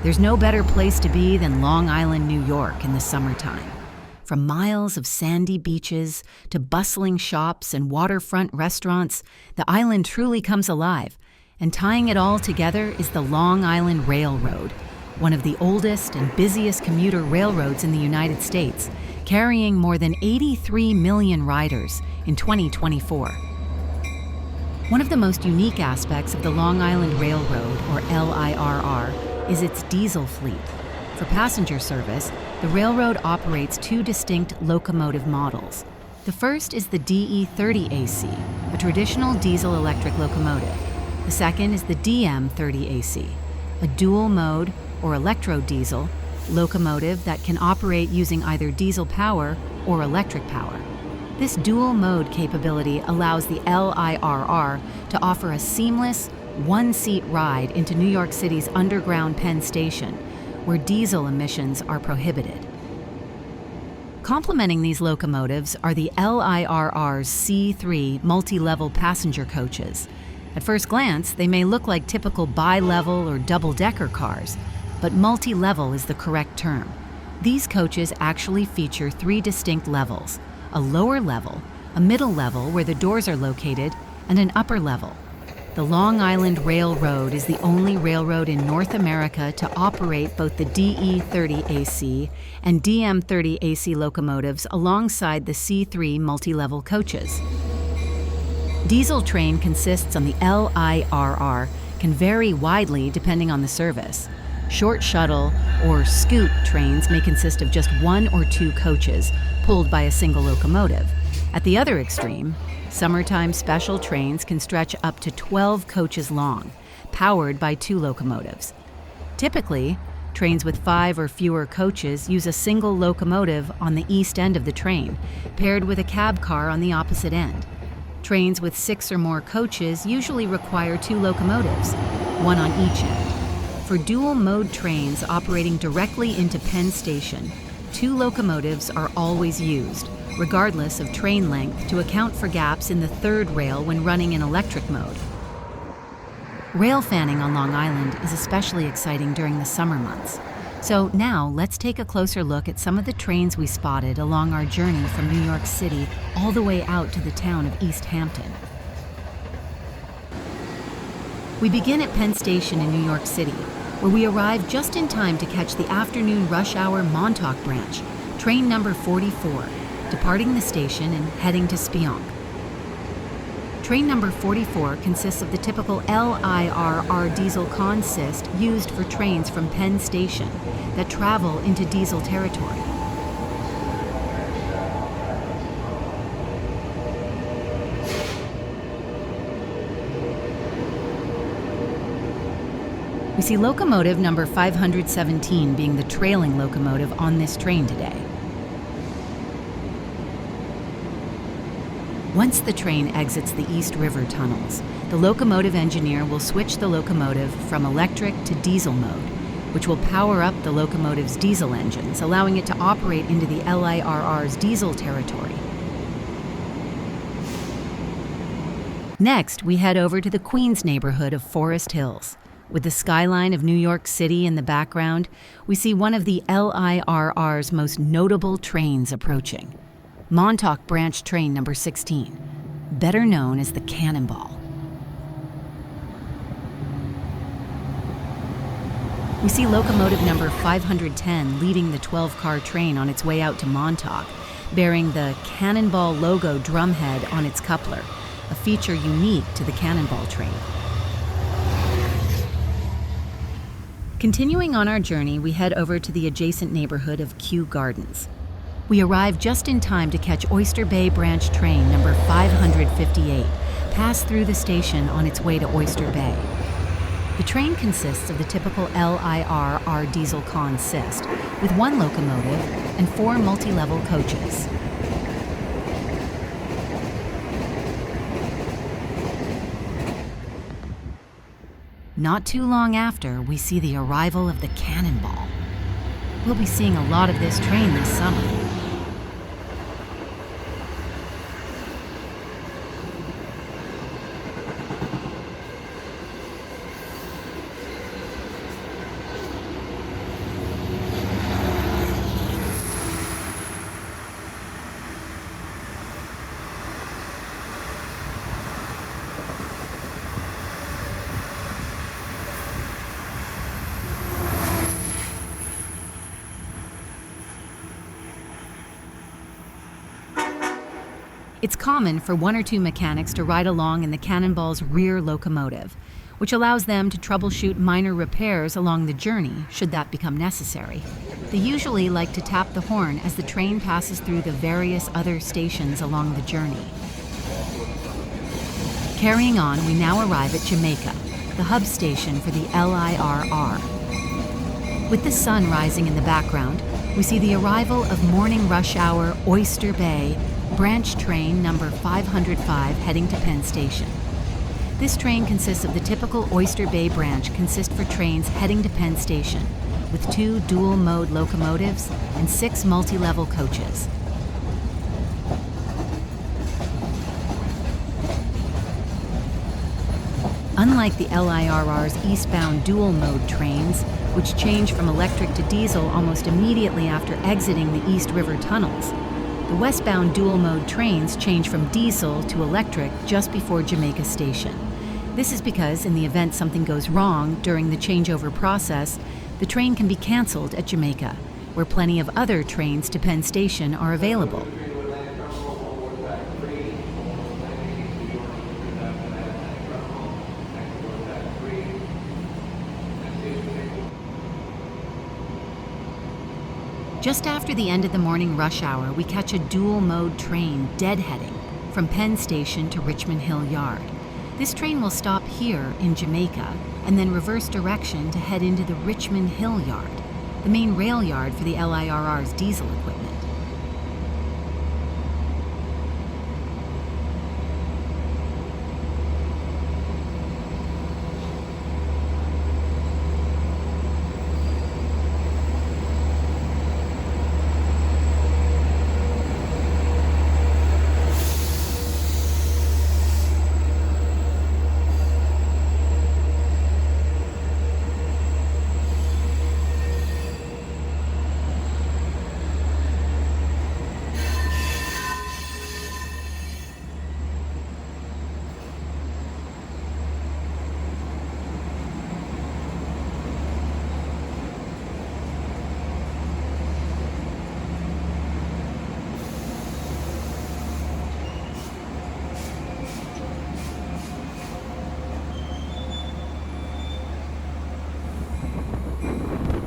There's no better place to be than Long Island, New York in the summertime. From miles of sandy beaches to bustling shops and waterfront restaurants, the island truly comes alive. And tying it all together is the Long Island Railroad, one of the oldest and busiest commuter railroads in the United States, carrying more than 83 million riders in 2024. One of the most unique aspects of the Long Island Railroad, or LIRR, is its diesel fleet. For passenger service, the railroad operates two distinct locomotive models. The first is the DE30AC, a traditional diesel-electric locomotive. The second is the DM30AC, a dual-mode or electro-diesel locomotive that can operate using either diesel power or electric power. This dual-mode capability allows the LIRR to offer a seamless, one-seat ride into New York City's underground Penn Station, where diesel emissions are prohibited. Complementing these locomotives are the LIRR's C3 multilevel passenger coaches. At first glance, they may look like typical bi-level or double-decker cars, but multi-level is the correct term. These coaches actually feature three distinct levels: a lower level, a middle level where the doors are located, and an upper level. The Long Island Railroad is the only railroad in North America to operate both the DE30AC and DM30AC locomotives alongside the C3 multi-level coaches. Diesel train consists on the LIRR can vary widely depending on the service. Short shuttle or scoot trains may consist of just one or two coaches pulled by a single locomotive. At the other extreme, summertime special trains can stretch up to 12 coaches long, powered by two locomotives. Typically, trains with 5 or fewer coaches use a single locomotive on the east end of the train, paired with a cab car on the opposite end. Trains with 6 or more coaches usually require two locomotives, one on each end. For dual-mode trains operating directly into Penn Station, two locomotives are always used, regardless of train length, to account for gaps in the third rail when running in electric mode. Railfanning on Long Island is especially exciting during the summer months. So now let's take a closer look at some of the trains we spotted along our journey from New York City all the way out to the town of East Hampton. We begin at Penn Station in New York City, where we arrive just in time to catch the afternoon rush hour Montauk branch, train number 44, departing the station and heading to Spionk. Train number 44 consists of the typical LIRR diesel consist used for trains from Penn Station that travel into diesel territory. We see locomotive number 517 being the trailing locomotive on this train today. Once the train exits the East River tunnels, the locomotive engineer will switch the locomotive from electric to diesel mode, which will power up the locomotive's diesel engines, allowing it to operate into the LIRR's diesel territory. Next, we head over to the Queens neighborhood of Forest Hills. With the skyline of New York City in the background, we see one of the LIRR's most notable trains approaching. Montauk Branch Train number 16, better known as the Cannonball. We see locomotive number 510 leading the 12-car train on its way out to Montauk, bearing the Cannonball logo drumhead on its coupler, a feature unique to the Cannonball train. Continuing on our journey, we head over to the adjacent neighborhood of Kew Gardens. We arrive just in time to catch Oyster Bay Branch Train number 558, pass through the station on its way to Oyster Bay. The train consists of the typical LIRR diesel consist, with one locomotive and 4 multi-level coaches. Not too long after, we see the arrival of the Cannonball. We'll be seeing a lot of this train this summer. It's common for one or two mechanics to ride along in the Cannonball's rear locomotive, which allows them to troubleshoot minor repairs along the journey should that become necessary. They usually like to tap the horn as the train passes through the various other stations along the journey. Carrying on, we now arrive at Jamaica, the hub station for the LIRR. With the sun rising in the background, we see the arrival of morning rush hour Oyster Bay branch train number 505 heading to Penn Station. This train consists of the typical Oyster Bay branch consist for trains heading to Penn Station, with 2 dual-mode locomotives and 6 multi-level coaches. Unlike the LIRR's eastbound dual-mode trains, which change from electric to diesel almost immediately after exiting the East River tunnels, the westbound dual-mode trains change from diesel to electric just before Jamaica Station. This is because in the event something goes wrong during the changeover process, the train can be canceled at Jamaica, where plenty of other trains to Penn Station are available. Just after the end of the morning rush hour, we catch a dual-mode train deadheading from Penn Station to Richmond Hill Yard. This train will stop here in Jamaica and then reverse direction to head into the Richmond Hill Yard, the main rail yard for the LIRR's diesel equipment.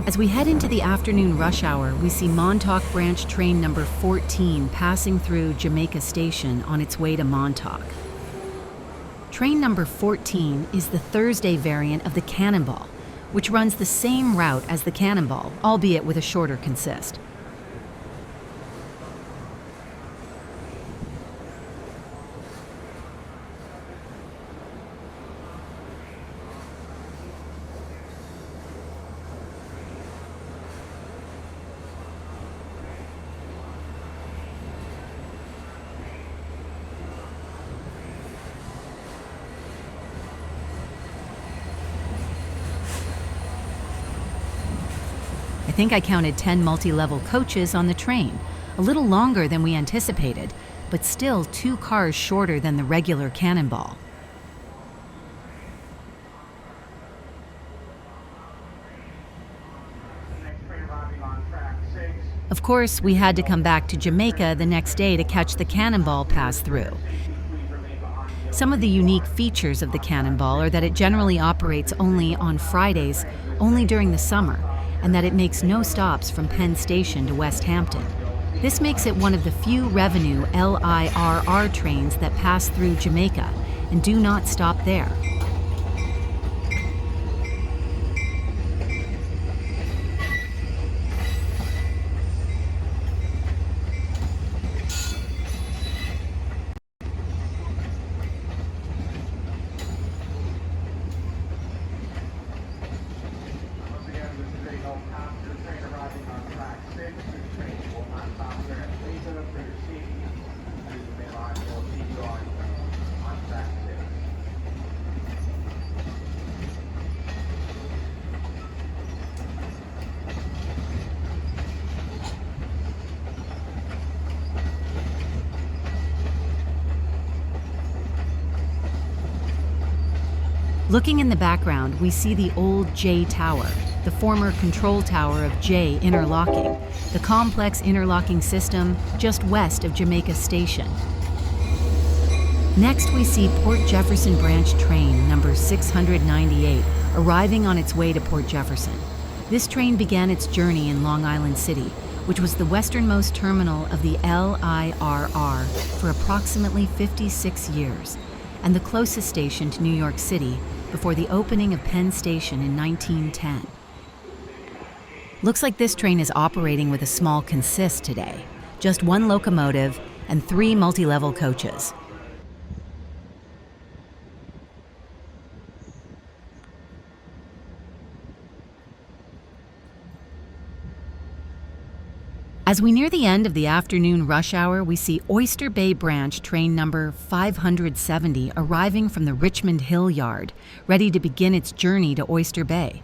As we head into the afternoon rush hour, we see Montauk Branch train number 14 passing through Jamaica Station on its way to Montauk. Train number 14 is the Thursday variant of the Cannonball, which runs the same route as the Cannonball, albeit with a shorter consist. I think I counted 10 multi-level coaches on the train, a little longer than we anticipated, but still 2 cars shorter than the regular Cannonball. Of course, we had to come back to Jamaica the next day to catch the Cannonball pass through. Some of the unique features of the Cannonball are that it generally operates only on Fridays, only during the summer, and that it makes no stops from Penn Station to West Hampton. This makes it one of the few revenue LIRR trains that pass through Jamaica and do not stop there. Looking in the background, we see the old J Tower, the former control tower of J Interlocking, the complex interlocking system just west of Jamaica Station. Next, we see Port Jefferson Branch train number 698 arriving on its way to Port Jefferson. This train began its journey in Long Island City, which was the westernmost terminal of the LIRR for approximately 56 years, and the closest station to New York City before the opening of Penn Station in 1910. Looks like this train is operating with a small consist today, just one locomotive and 3 multi-level coaches. As we near the end of the afternoon rush hour, we see Oyster Bay Branch train number 570 arriving from the Richmond Hill Yard, ready to begin its journey to Oyster Bay.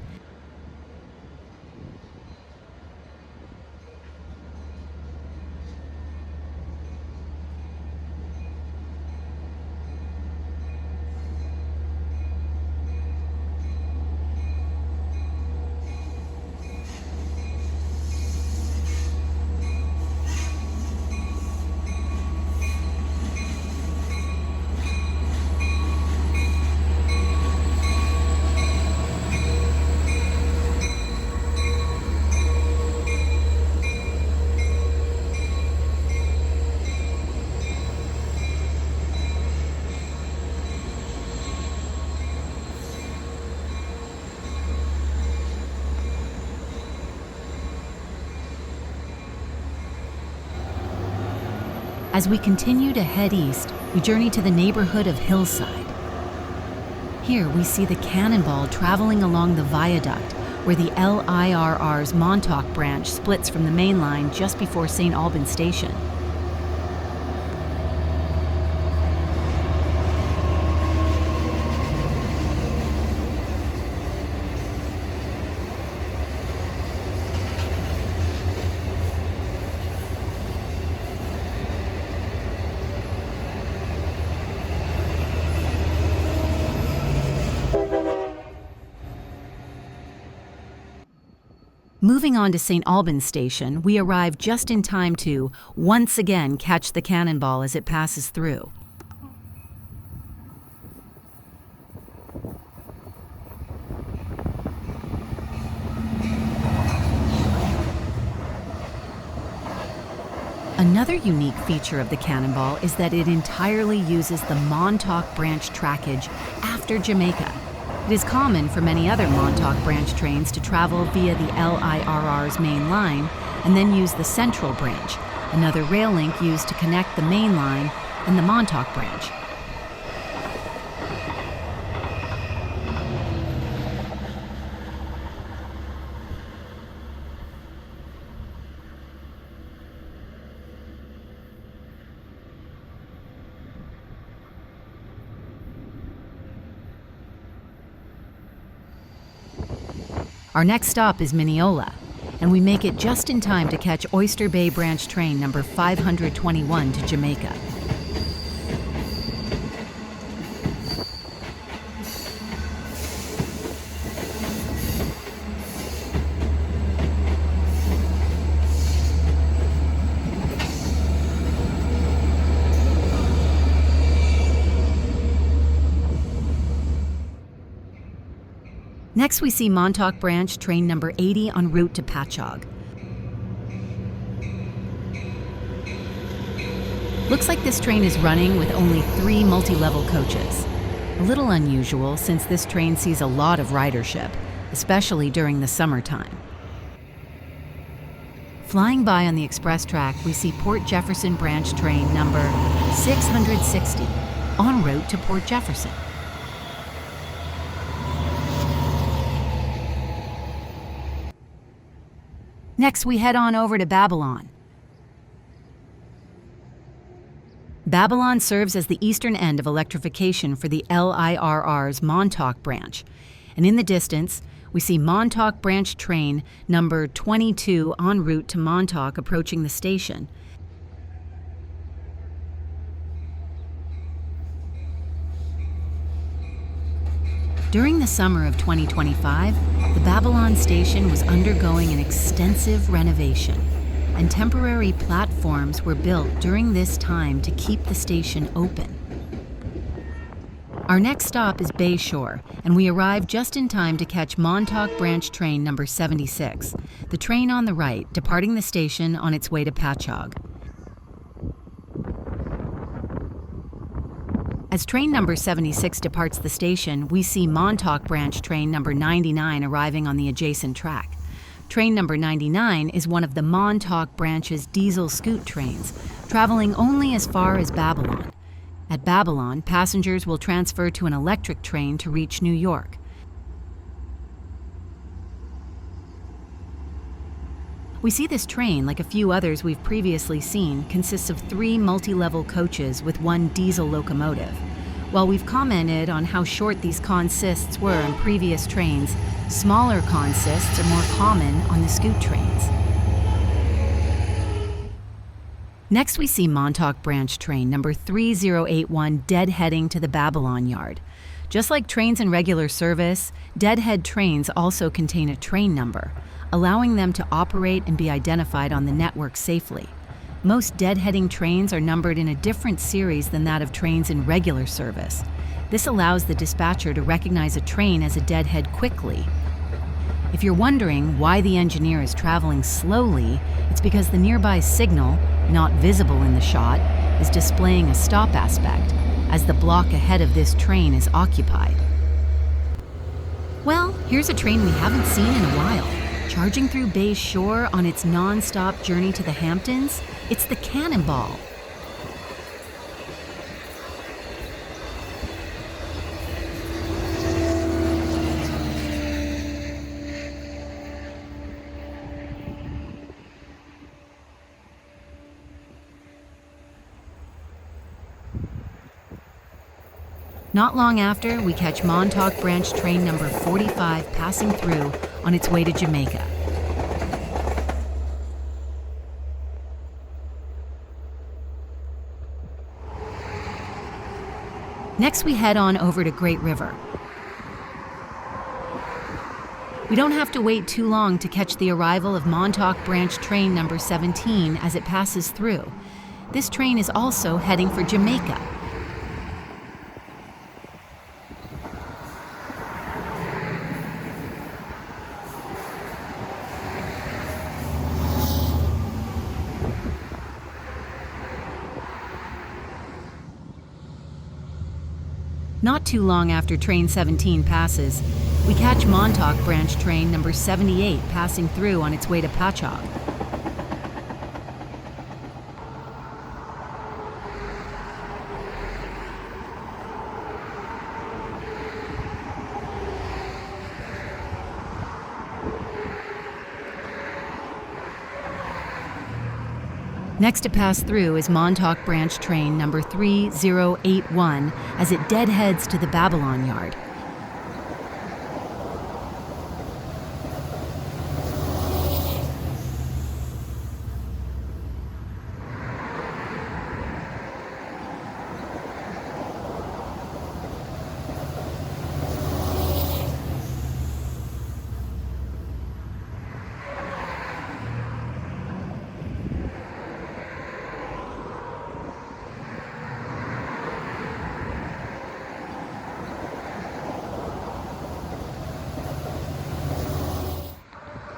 As we continue to head east, we journey to the neighborhood of Hillside. Here we see the Cannonball traveling along the viaduct where the LIRR's Montauk branch splits from the main line just before St. Albans Station. Moving on to St. Albans Station, we arrive just in time to, once again, catch the Cannonball as it passes through. Another unique feature of the Cannonball is that it entirely uses the Montauk branch trackage after Jamaica. It is common for many other Montauk branch trains to travel via the LIRR's main line and then use the Central branch, another rail link used to connect the main line and the Montauk branch. Our next stop is Mineola, and we make it just in time to catch Oyster Bay Branch train number 521 to Jamaica. Next, we see Montauk Branch train number 80 en route to Patchogue. Looks like this train is running with only 3 multi-level coaches. A little unusual since this train sees a lot of ridership, especially during the summertime. Flying by on the express track, we see Port Jefferson Branch train number 660 en route to Port Jefferson. Next, we head on over to Babylon. Babylon serves as the eastern end of electrification for the LIRR's Montauk branch. And in the distance, we see Montauk Branch train number 22 en route to Montauk approaching the station. During the summer of 2025, the Babylon station was undergoing an extensive renovation, and temporary platforms were built during this time to keep the station open. Our next stop is Bay Shore, and we arrive just in time to catch Montauk Branch train number 76, the train on the right, departing the station on its way to Patchogue. As train number 76 departs the station, we see Montauk Branch train number 99 arriving on the adjacent track. Train number 99 is one of the Montauk Branch's diesel scoot trains, traveling only as far as Babylon. At Babylon, passengers will transfer to an electric train to reach New York. We see this train, like a few others we've previously seen, consists of 3 multi-level coaches with 1 diesel locomotive. While we've commented on how short these consists were on previous trains, smaller consists are more common on the scoot trains. Next, we see Montauk Branch train number 3081 deadheading to the Babylon yard. Just like trains in regular service, deadhead trains also contain a train number, allowing them to operate and be identified on the network safely. Most deadheading trains are numbered in a different series than that of trains in regular service. This allows the dispatcher to recognize a train as a deadhead quickly. If you're wondering why the engineer is traveling slowly, it's because the nearby signal, not visible in the shot, is displaying a stop aspect, as the block ahead of this train is occupied. Well, here's a train we haven't seen in a while. Charging through Bay Shore on its non-stop journey to the Hamptons, it's the Cannonball. Not long after, we catch Montauk Branch train number 45 passing through on its way to Jamaica. Next, we head on over to Great River. We don't have to wait too long to catch the arrival of Montauk Branch train number 17 as it passes through. This train is also heading for Jamaica. Not too long after train 17 passes, we catch Montauk Branch train number 78 passing through on its way to Patchogue. Next to pass through is Montauk Branch train number 3081 as it deadheads to the Babylon yard.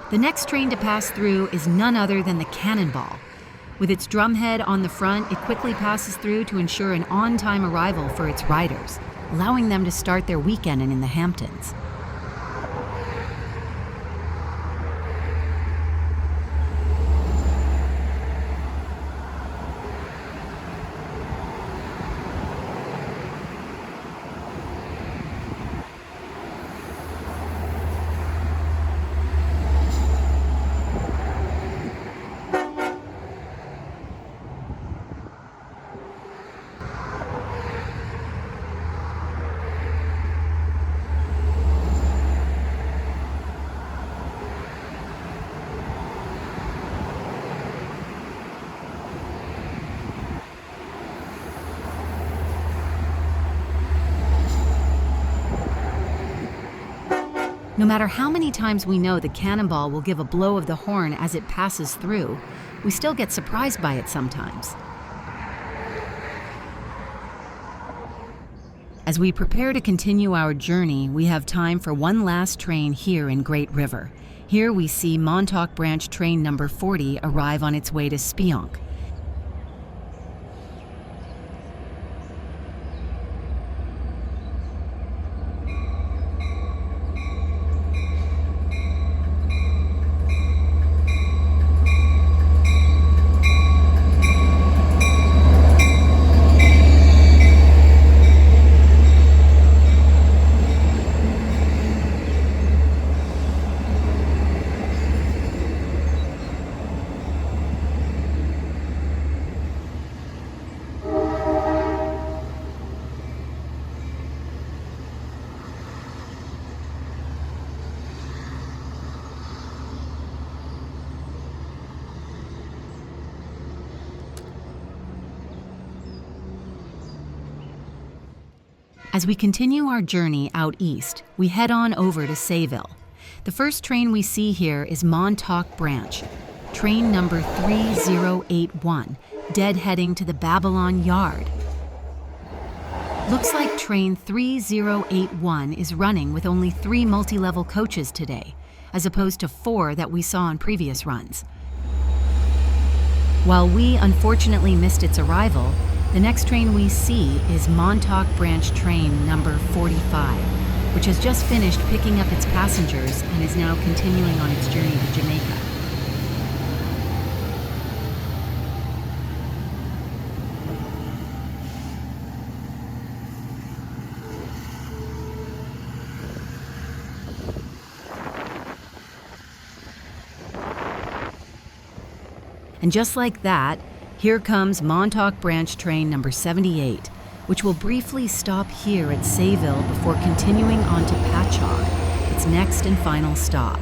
The next train to pass through is none other than the Cannonball. With its drumhead on the front, it quickly passes through to ensure an on-time arrival for its riders, allowing them to start their weekend in the Hamptons. No matter how many times we know the Cannonball will give a blow of the horn as it passes through, we still get surprised by it sometimes. As we prepare to continue our journey, we have time for one last train here in Great River. Here we see Montauk Branch train number 40 arrive on its way to Spionk. As we continue our journey out east, we head on over to Sayville. The first train we see here is Montauk Branch, train number 3081, deadheading to the Babylon Yard. Looks like train 3081 is running with only 3 multi-level coaches today, as opposed to 4 that we saw on previous runs. While we unfortunately missed its arrival, the next train we see is Montauk Branch train number 45, which has just finished picking up its passengers and is now continuing on its journey to Jamaica. And just like that, here comes Montauk Branch train number 78, which will briefly stop here at Sayville before continuing on to Patchogue, its next and final stop.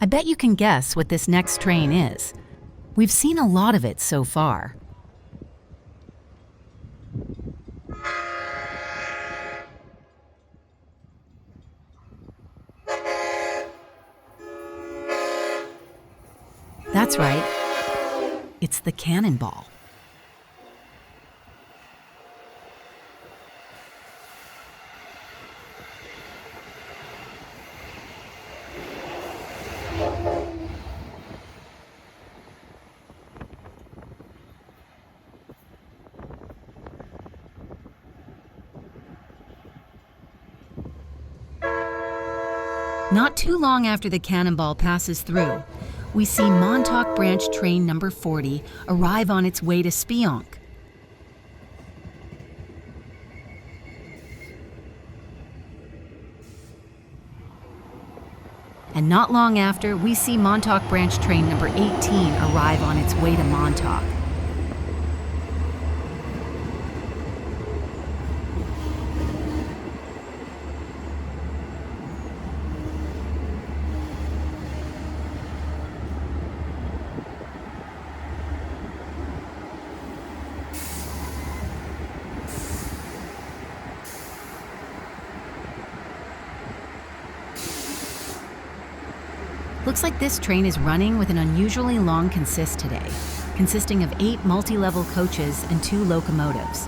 I bet you can guess what this next train is. We've seen a lot of it so far. That's right. It's the Cannonball. Not too long after the Cannonball passes through, we see Montauk Branch train number 40 arrive on its way to Spionk. And not long after, we see Montauk Branch train number 18 arrive on its way to Montauk. Looks like this train is running with an unusually long consist today, consisting of 8 multi-level coaches and 2 locomotives.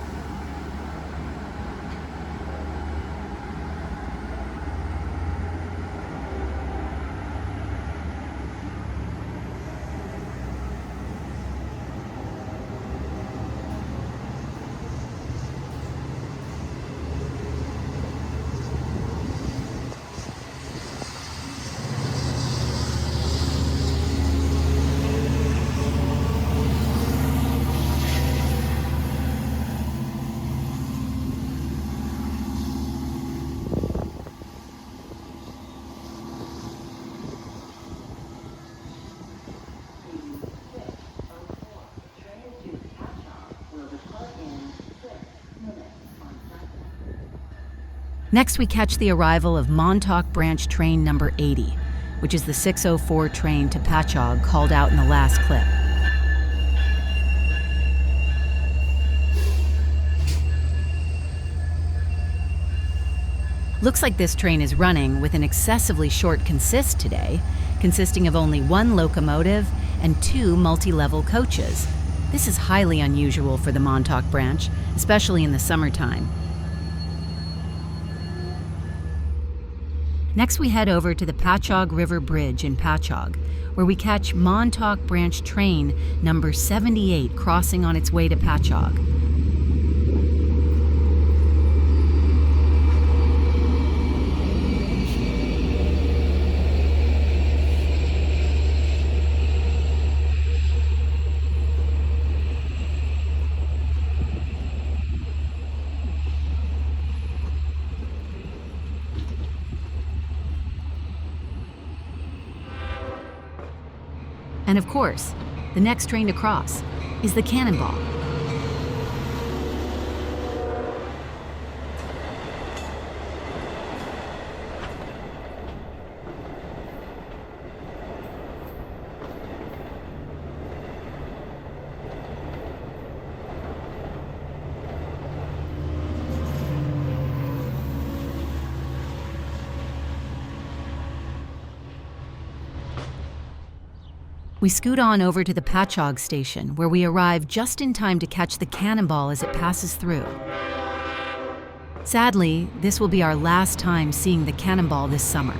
Next, we catch the arrival of Montauk Branch Train number 80, which is the 6:04 train to Patchogue called out in the last clip. Looks like this train is running with an excessively short consist today, consisting of only one locomotive and 2 multi-level coaches. This is highly unusual for the Montauk branch, especially in the summertime. Next, we head over to the Patchogue River Bridge in Patchogue, where we catch Montauk Branch Train number 78 crossing on its way to Patchogue. And of course, the next train to cross is the Cannonball. We scoot on over to the Patchogue station, where we arrive just in time to catch the Cannonball as it passes through. Sadly, this will be our last time seeing the Cannonball this summer.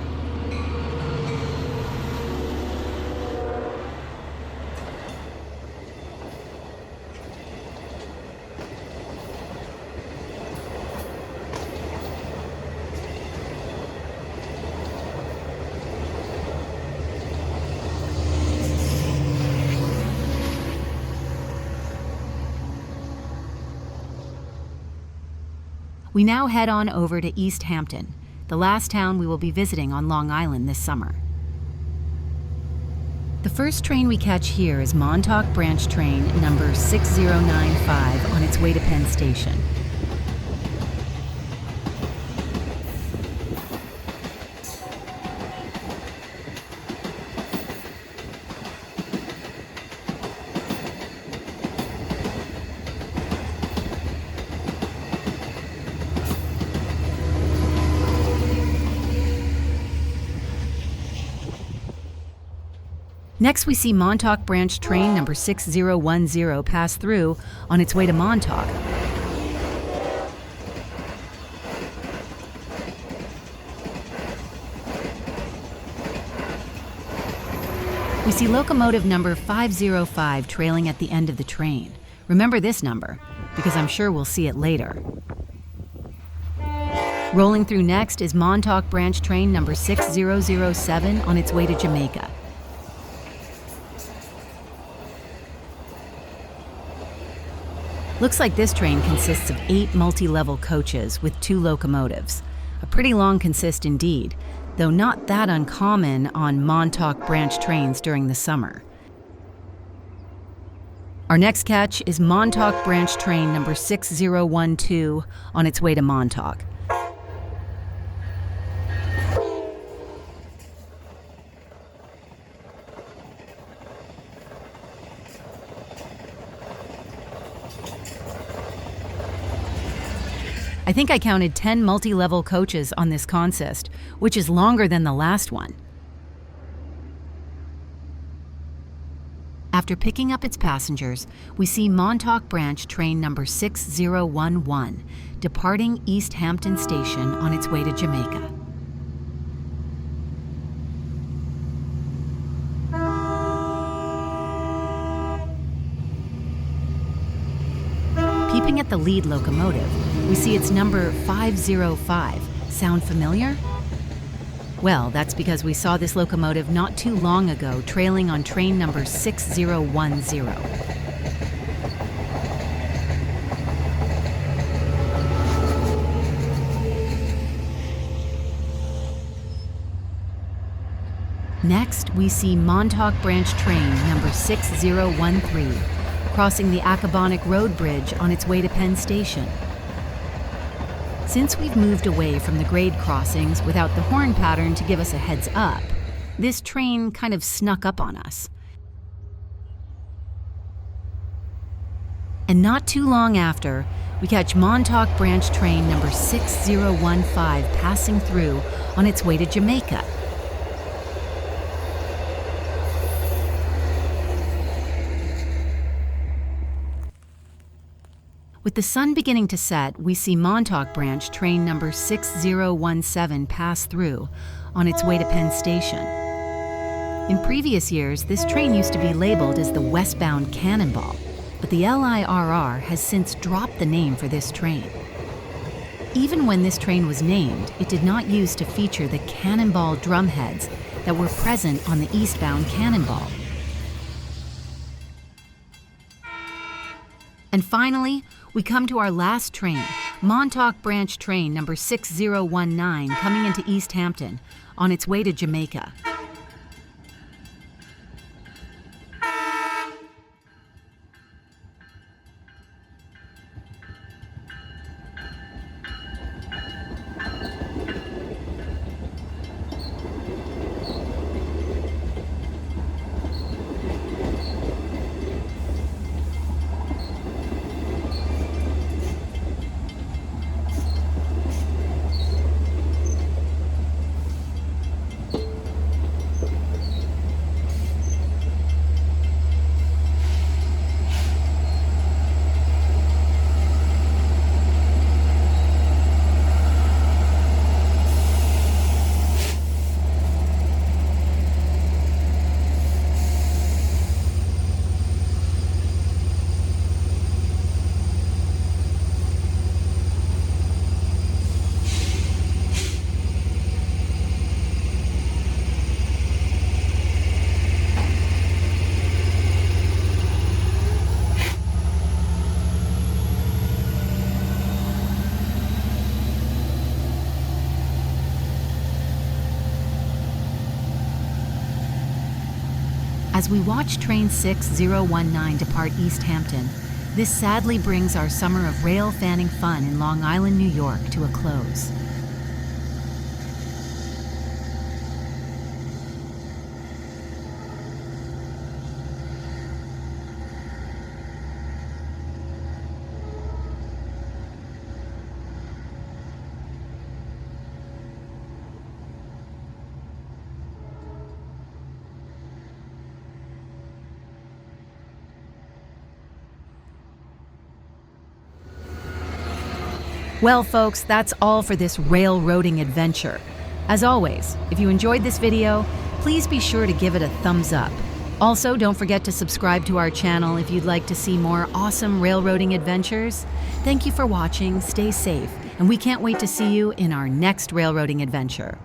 We now head on over to East Hampton, the last town we will be visiting on Long Island this summer. The first train we catch here is Montauk Branch Train number 6095 on its way to Penn Station. Next, we see Montauk Branch Train number 6010 pass through on its way to Montauk. We see locomotive number 505 trailing at the end of the train. Remember this number, because I'm sure we'll see it later. Rolling through next is Montauk Branch Train number 6007 on its way to Jamaica. Looks like this train consists of 8 multi-level coaches with 2 locomotives. A pretty long consist indeed, though not that uncommon on Montauk Branch trains during the summer. Our next catch is Montauk Branch Train number 6012 on its way to Montauk. I think I counted 10 multi-level coaches on this consist, which is longer than the last one. After picking up its passengers, we see Montauk Branch Train number 6011 departing East Hampton Station on its way to Jamaica. Peeping at the lead locomotive, we see its number 505. Sound familiar? Well, that's because we saw this locomotive not too long ago trailing on train number 6010. Next, we see Montauk Branch Train number 6013 crossing the Accabonac Road Bridge on its way to Penn Station. Since we've moved away from the grade crossings without the horn pattern to give us a heads up, this train kind of snuck up on us. And not too long after, we catch Montauk Branch train number 6015 passing through on its way to Jamaica. With the sun beginning to set, we see Montauk Branch train number 6017 pass through on its way to Penn Station. In previous years, this train used to be labeled as the westbound Cannonball, but the LIRR has since dropped the name for this train. Even when this train was named, it did not use to feature the Cannonball drumheads that were present on the eastbound Cannonball. And finally, we come to our last train, Montauk Branch train number 6019 coming into East Hampton on its way to Jamaica. As we watch train 6019 depart East Hampton, this sadly brings our summer of railfanning fun in Long Island, New York to a close. Well, folks, that's all for this railroading adventure. As always, if you enjoyed this video, please be sure to give it a thumbs up. Also, don't forget to subscribe to our channel if you'd like to see more awesome railroading adventures. Thank you for watching, stay safe, and we can't wait to see you in our next railroading adventure.